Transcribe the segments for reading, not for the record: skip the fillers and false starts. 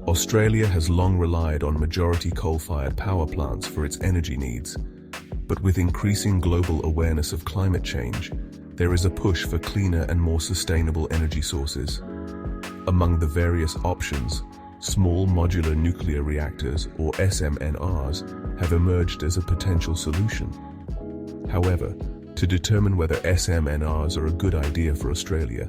Australia has long relied on majority coal-fired power plants for its energy needs, but with increasing global awareness of climate change, there is a push for cleaner and more sustainable energy sources. Among the various options, small modular nuclear reactors, or SMNRs, have emerged as a potential solution. However, to determine whether SMNRs are a good idea for Australia,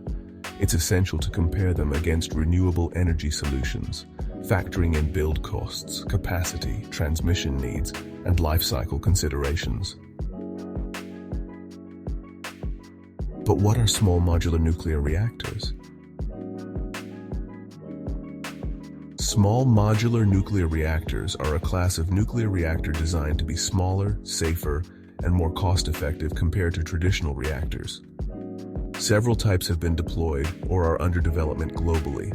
it's essential to compare them against renewable energy solutions, factoring in build costs, capacity, transmission needs, and life cycle considerations. But what are small modular nuclear reactors? Small modular nuclear reactors are a class of nuclear reactor designed to be smaller, safer, and more cost-effective compared to traditional reactors. Several types have been deployed or are under development globally.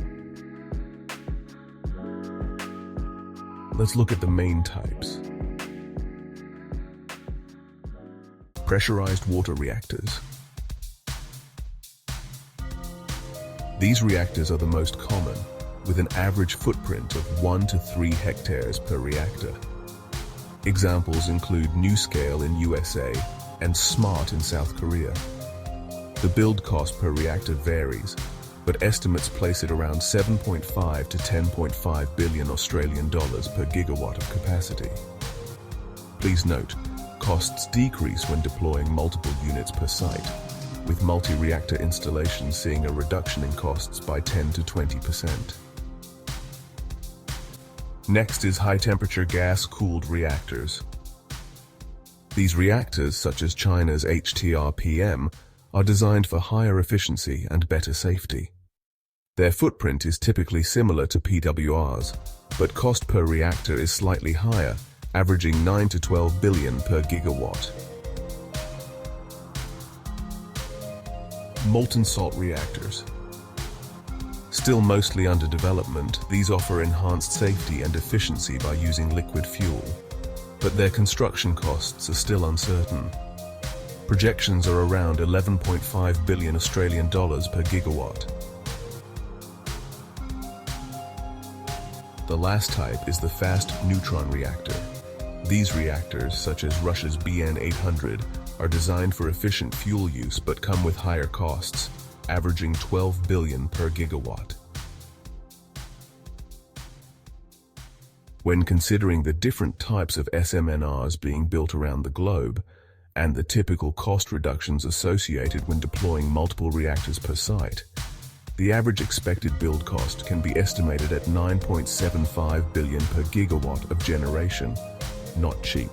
Let's look at the main types. Pressurized water reactors. These reactors are the most common, with an average footprint of 1 to 3 hectares per reactor. Examples include NuScale in USA and SMART in South Korea. The build cost per reactor varies, but estimates place it around 7.5 to 10.5 billion Australian dollars per gigawatt of capacity. Please note, costs decrease when deploying multiple units per site, with multi-reactor installations seeing a reduction in costs by 10 to 20%. Next is high-temperature gas-cooled reactors. These reactors, such as China's HTRPM, are designed for higher efficiency and better safety. Their footprint is typically similar to PWRs, but cost per reactor is slightly higher, averaging 9 to 12 billion per gigawatt. Molten salt reactors. Still mostly under development, these offer enhanced safety and efficiency by using liquid fuel, but their construction costs are still uncertain. Projections are around 11.5 billion Australian dollars per gigawatt. The last type is the fast neutron reactor. These reactors, such as Russia's BN-800, are designed for efficient fuel use but come with higher costs, averaging 12 billion per gigawatt. When considering the different types of SMNRs being built around the globe, and the typical cost reductions associated when deploying multiple reactors per site, the average expected build cost can be estimated at 9.75 billion per gigawatt of generation. Not cheap.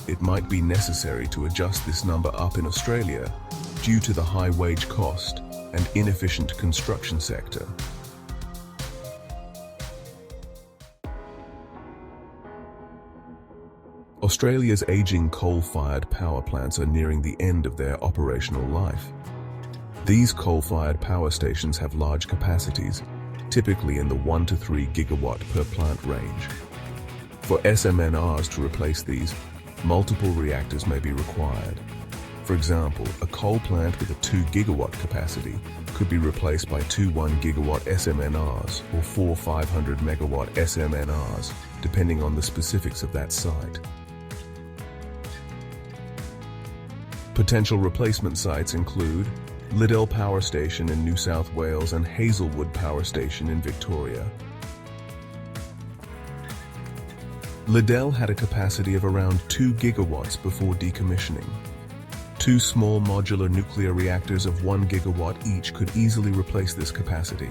It might be necessary to adjust this number up in Australia due to the high wage cost and inefficient construction sector. Australia's aging coal-fired power plants are nearing the end of their operational life. These coal-fired power stations have large capacities, typically in the 1 to 3 gigawatt per plant range. For SMNRs to replace these, multiple reactors may be required. For example, a coal plant with a 2 gigawatt capacity could be replaced by 2 1 gigawatt SMNRs or 4 500 megawatt SMNRs, depending on the specifics of that site. Potential replacement sites include Liddell Power Station in New South Wales and Hazelwood Power Station in Victoria. Liddell had a capacity of around 2 gigawatts before decommissioning. 2 small modular nuclear reactors of 1 gigawatt each could easily replace this capacity.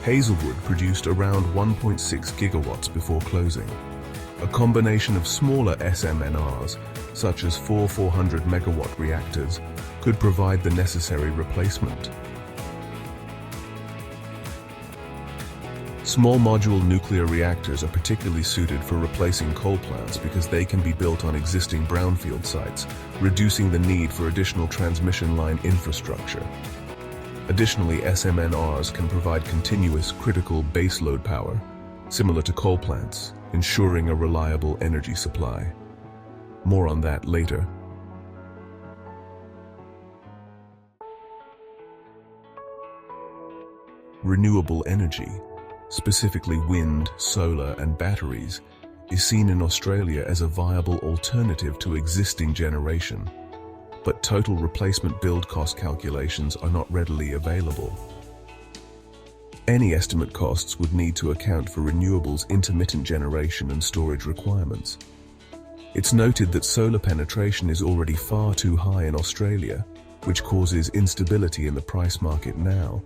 Hazelwood produced around 1.6 gigawatts before closing. A combination of smaller SMNRs, such as 4 400 megawatt reactors, could provide the necessary replacement. Small modular nuclear reactors are particularly suited for replacing coal plants because they can be built on existing brownfield sites, reducing the need for additional transmission line infrastructure. Additionally, SMNRs can provide continuous critical baseload power, similar to coal plants, ensuring a reliable energy supply. More on that later. Renewable energy, specifically wind, solar, and batteries, is seen in Australia as a viable alternative to existing generation, but total replacement build cost calculations are not readily available. Any estimate costs would need to account for renewables' intermittent generation and storage requirements. It's noted that solar penetration is already far too high in Australia, which causes instability in the price market now.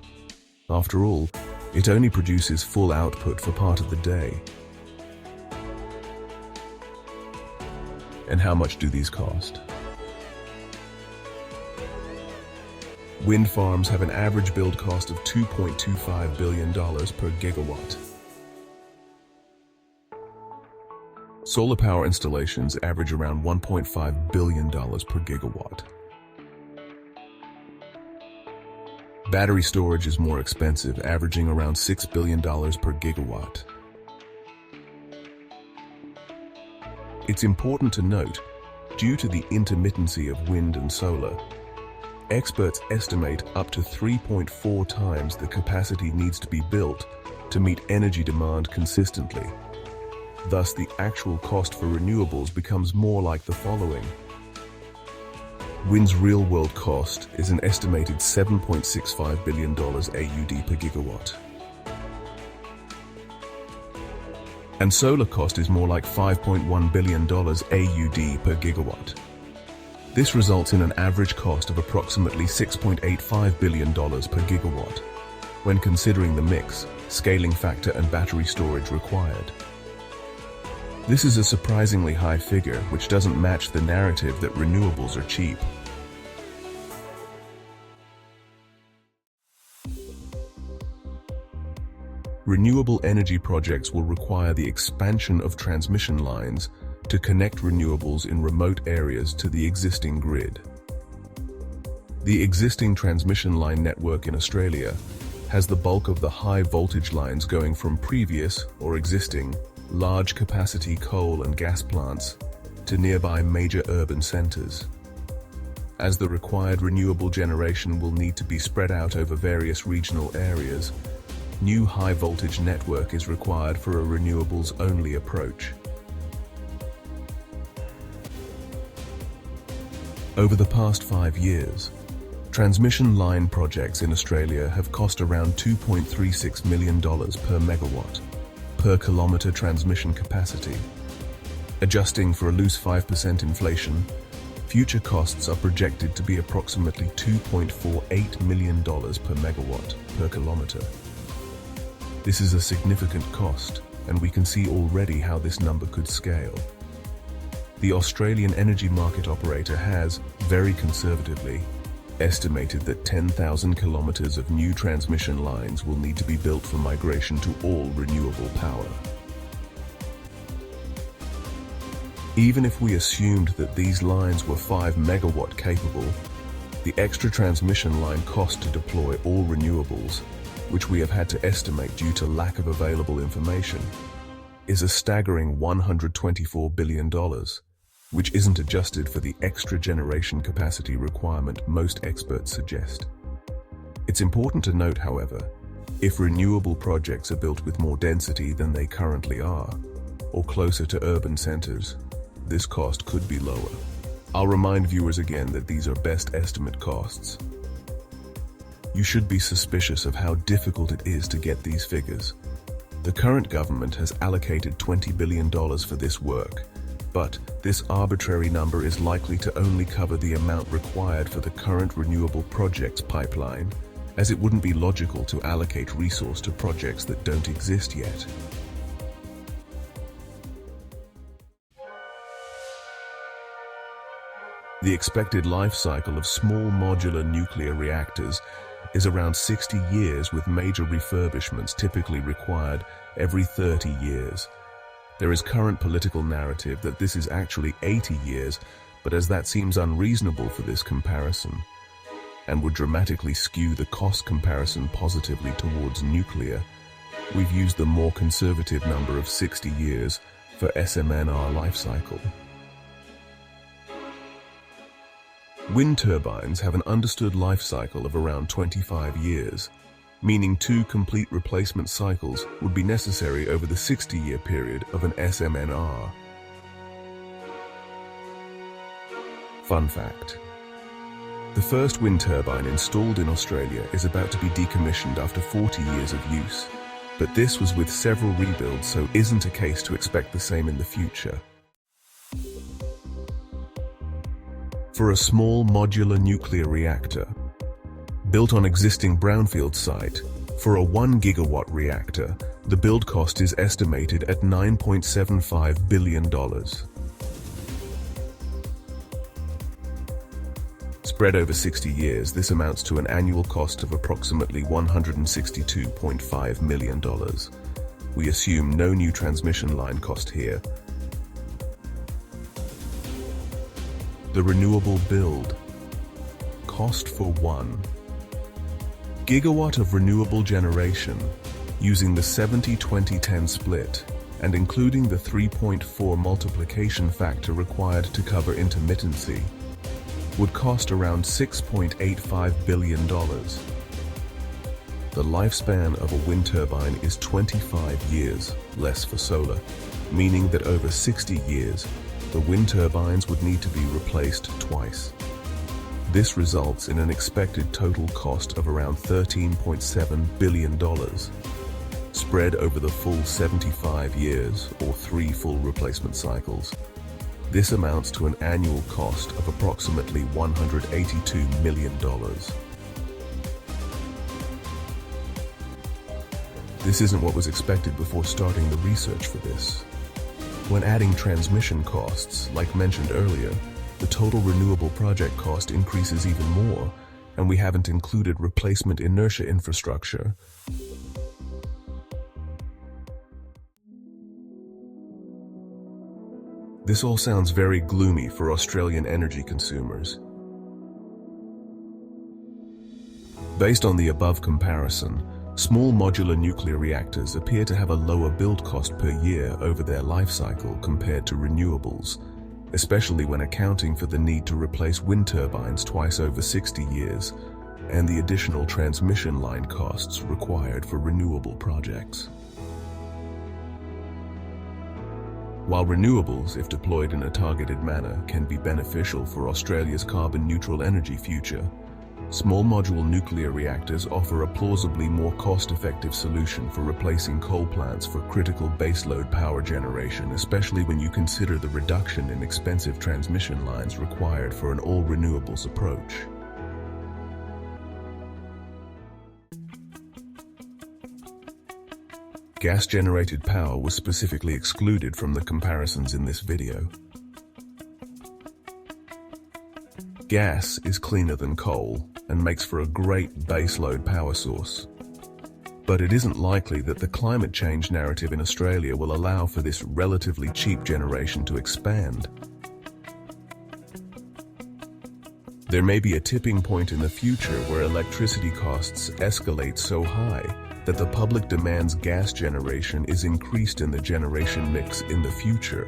After all, it only produces full output for part of the day. And how much do these cost? Wind farms have an average build cost of $2.25 billion per gigawatt. Solar power installations average around $1.5 billion per gigawatt. Battery storage is more expensive, averaging around $6 billion per gigawatt. It's important to note, due to the intermittency of wind and solar, experts estimate up to 3.4 times the capacity needs to be built to meet energy demand consistently. Thus, the actual cost for renewables becomes more like the following. Wind's real-world cost is an estimated $7.65 billion AUD per gigawatt. And solar cost is more like $5.1 billion AUD per gigawatt. This results in an average cost of approximately $6.85 billion per gigawatt, when considering the mix, scaling factor and battery storage required. This is a surprisingly high figure, which doesn't match the narrative that renewables are cheap. Renewable energy projects will require the expansion of transmission lines to connect renewables in remote areas to the existing grid. The existing transmission line network in Australia has the bulk of the high voltage lines going from previous or existing large capacity coal and gas plants to nearby major urban centers. As the required renewable generation will need to be spread out over various regional areas, new high voltage network is required for a renewables only approach. Over the past 5 years, transmission line projects in Australia have cost around $2.36 million per megawatt, per kilometre transmission capacity. Adjusting for a loose 5% inflation, future costs are projected to be approximately $2.48 million per megawatt, per kilometre. This is a significant cost, and we can see already how this number could scale. The Australian Energy Market Operator has, very conservatively, estimated that 10,000 kilometres of new transmission lines will need to be built for migration to all renewable power. Even if we assumed that these lines were 5 megawatt capable, the extra transmission line cost to deploy all renewables, which we have had to estimate due to lack of available information, is a staggering $124 billion. Which isn't adjusted for the extra generation capacity requirement most experts suggest. It's important to note, however, if renewable projects are built with more density than they currently are, or closer to urban centers, this cost could be lower. I'll remind viewers again that these are best estimate costs. You should be suspicious of how difficult it is to get these figures. The current government has allocated $20 billion for this work, but this arbitrary number is likely to only cover the amount required for the current renewable projects pipeline, as it wouldn't be logical to allocate resource to projects that don't exist yet. The expected life cycle of small modular nuclear reactors is around 60 years, with major refurbishments typically required every 30 years. There is current political narrative that this is actually 80 years, but as that seems unreasonable for this comparison, and would dramatically skew the cost comparison positively towards nuclear, we've used the more conservative number of 60 years for SMNR life cycle. Wind turbines have an understood life cycle of around 25 years. meaning 2 complete replacement cycles would be necessary over the 60-year period of an SMNR. Fun fact: the first wind turbine installed in Australia is about to be decommissioned after 40 years of use, but this was with several rebuilds, so isn't a case to expect the same in the future. For a small modular nuclear reactor, built on existing brownfield site, for a 1 gigawatt reactor, the build cost is estimated at $9.75 billion. Spread over 60 years, this amounts to an annual cost of approximately $162.5 million. We assume no new transmission line cost here. The renewable build. Cost for 1 gigawatt of renewable generation, using the 70-20-10 split, and including the 3.4 multiplication factor required to cover intermittency, would cost around $6.85 billion. The lifespan of a wind turbine is 25 years, less for solar, meaning that over 60 years, the wind turbines would need to be replaced twice. This results in an expected total cost of around $13.7 billion, spread over the full 75 years or 3 full replacement cycles. This amounts to an annual cost of approximately $182 million. This isn't what was expected before starting the research for this. When adding transmission costs, like mentioned earlier, the total renewable project cost increases even more, and we haven't included replacement inertia infrastructure. This all sounds very gloomy for Australian energy consumers. Based on the above comparison, small modular nuclear reactors appear to have a lower build cost per year over their life cycle compared to renewables, especially when accounting for the need to replace wind turbines twice over 60 years and the additional transmission line costs required for renewable projects. While renewables, if deployed in a targeted manner, can be beneficial for Australia's carbon-neutral energy future, small modular nuclear reactors offer a plausibly more cost-effective solution for replacing coal plants for critical baseload power generation, especially when you consider the reduction in expensive transmission lines required for an all-renewables approach. Gas-generated power was specifically excluded from the comparisons in this video. Gas is cleaner than coal and makes for a great baseload power source. But it isn't likely that the climate change narrative in Australia will allow for this relatively cheap generation to expand. There may be a tipping point in the future where electricity costs escalate so high that the public demands gas generation is increased in the generation mix in the future.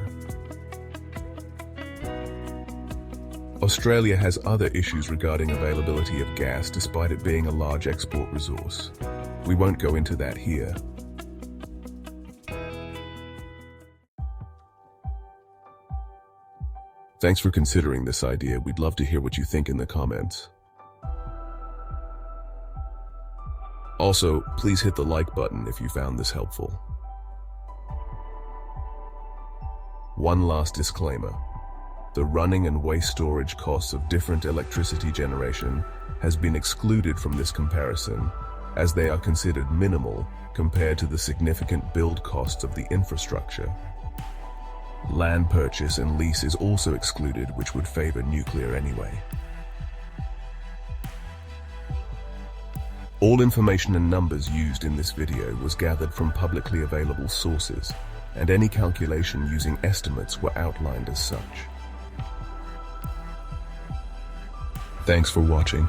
Australia has other issues regarding availability of gas despite it being a large export resource. We won't go into that here. Thanks for considering this idea. We'd love to hear what you think in the comments. Also, please hit the like button if you found this helpful. One last disclaimer. The running and waste storage costs of different electricity generation has been excluded from this comparison, as they are considered minimal compared to the significant build costs of the infrastructure. Land purchase and lease is also excluded, which would favor nuclear anyway. All information and numbers used in this video was gathered from publicly available sources, and any calculation using estimates were outlined as such. Thanks for watching.